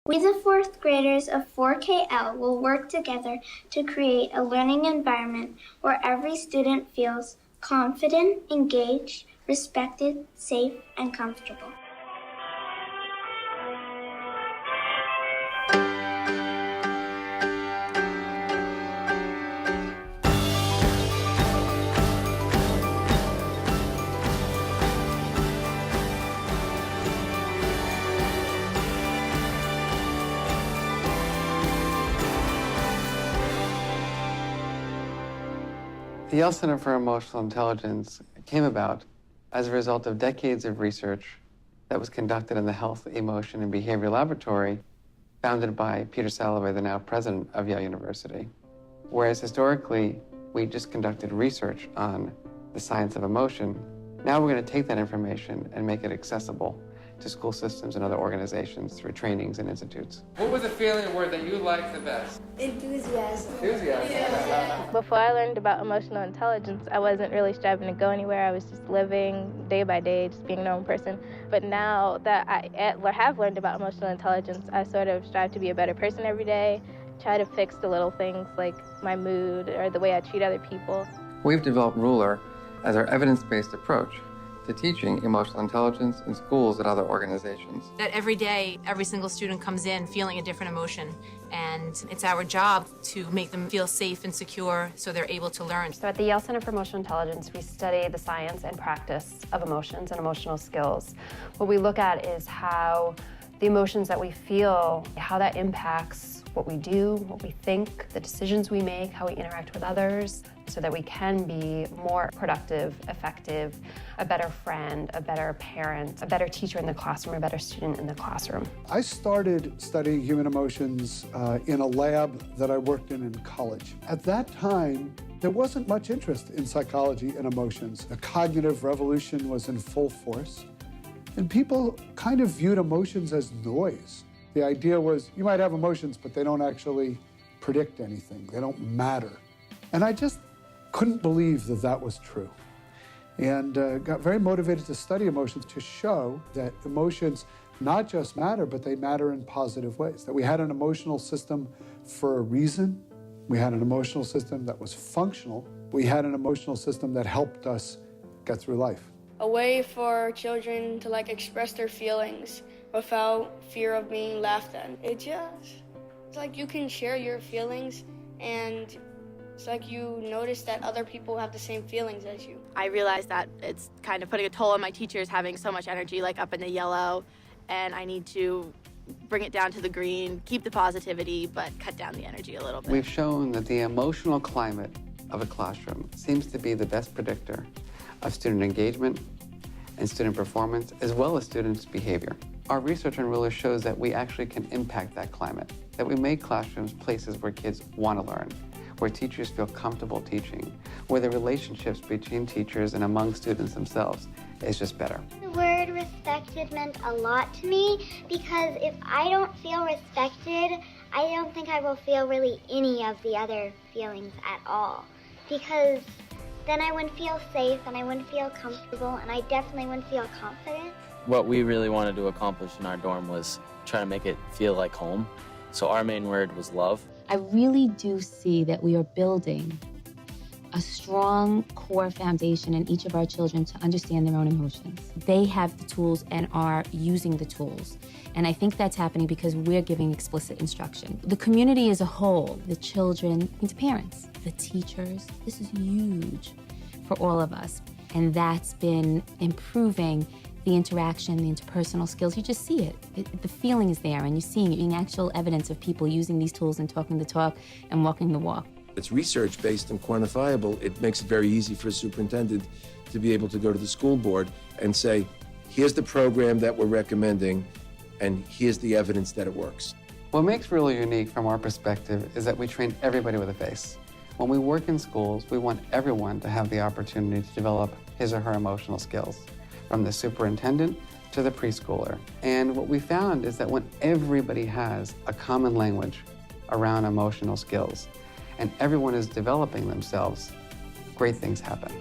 We, the fourth graders of 4KL, will work together to create a learning environment where every student feels confident, engaged, respected, safe, and comfortable. The Yale Center for Emotional Intelligence came about as a result of decades of research that was conducted in the Health, Emotion, and Behavior Laboratory, founded by Peter Salovey, the now president of Yale University. Whereas historically, we just conducted research on the science of emotion, now we're going to take that information and make it accessible to school systems and other organizations through trainings and institutes. What was the feeling or word that you liked the best? Enthusiasm. Enthusiasm. Yeah. Before I learned about emotional intelligence, I wasn't really striving to go anywhere. I was just living day by day, just being a normal person. But now that I have learned about emotional intelligence, I sort of strive to be a better person every day, try to fix the little things like my mood or the way I treat other people. We've developed Ruler as our evidence-based approach to teaching emotional intelligence in schools and other organizations. That every day, every single student comes in feeling a different emotion, and it's our job to make them feel safe and secure so they're able to learn. So at the Yale Center for Emotional Intelligence, we study the science and practice of emotions and emotional skills. What we look at is how the emotions that we feel, how that impacts what we do, what we think, the decisions we make, how we interact with others, so that we can be more productive, effective, a better friend, a better parent, a better teacher in the classroom, a better student in the classroom. I started studying human emotions in a lab that I worked in college. At that time, there wasn't much interest in psychology and emotions. The cognitive revolution was in full force, and people kind of viewed emotions as noise. The idea was you might have emotions, but they don't actually predict anything. They don't matter. And I just couldn't believe that that was true. And got very motivated to study emotions to show that emotions not just matter, but they matter in positive ways. That we had an emotional system for a reason. We had an emotional system that was functional. We had an emotional system that helped us get through life. A way for children to express their feelings without fear of being laughed at. It's like you can share your feelings, and it's like you notice that other people have the same feelings as you. I realized that it's kind of putting a toll on my teachers having so much energy up in the yellow, and I need to bring it down to the green, keep the positivity, but cut down the energy a little bit. We've shown that the emotional climate of a classroom seems to be the best predictor of student engagement and student performance, as well as students' behavior. Our research on Ruler shows that we actually can impact that climate, that we make classrooms places where kids want to learn, where teachers feel comfortable teaching, where the relationships between teachers and among students themselves is just better. The word respected meant a lot to me because if I don't feel respected, I don't think I will feel really any of the other feelings at all. Because then I wouldn't feel safe and I wouldn't feel comfortable and I definitely wouldn't feel confident. What we really wanted to accomplish in our dorm was try to make it feel like home. So our main word was love. I really do see that we are building a strong core foundation in each of our children to understand their own emotions. They have the tools and are using the tools. And I think that's happening because we're giving explicit instruction. The community as a whole, the children, the parents, the teachers, this is huge for all of us. And that's been improving the interaction, the interpersonal skills. You just see it. The feeling is there, and you're seeing it, being actual evidence of people using these tools and talking the talk and walking the walk. It's research-based and quantifiable. It makes it very easy for a superintendent to be able to go to the school board and say, here's the program that we're recommending, and here's the evidence that it works. What makes Ruler unique from our perspective is that we train everybody with a face. When we work in schools, we want everyone to have the opportunity to develop his or her emotional skills, from the superintendent to the preschooler. And what we found is that when everybody has a common language around emotional skills, and everyone is developing themselves, great things happen.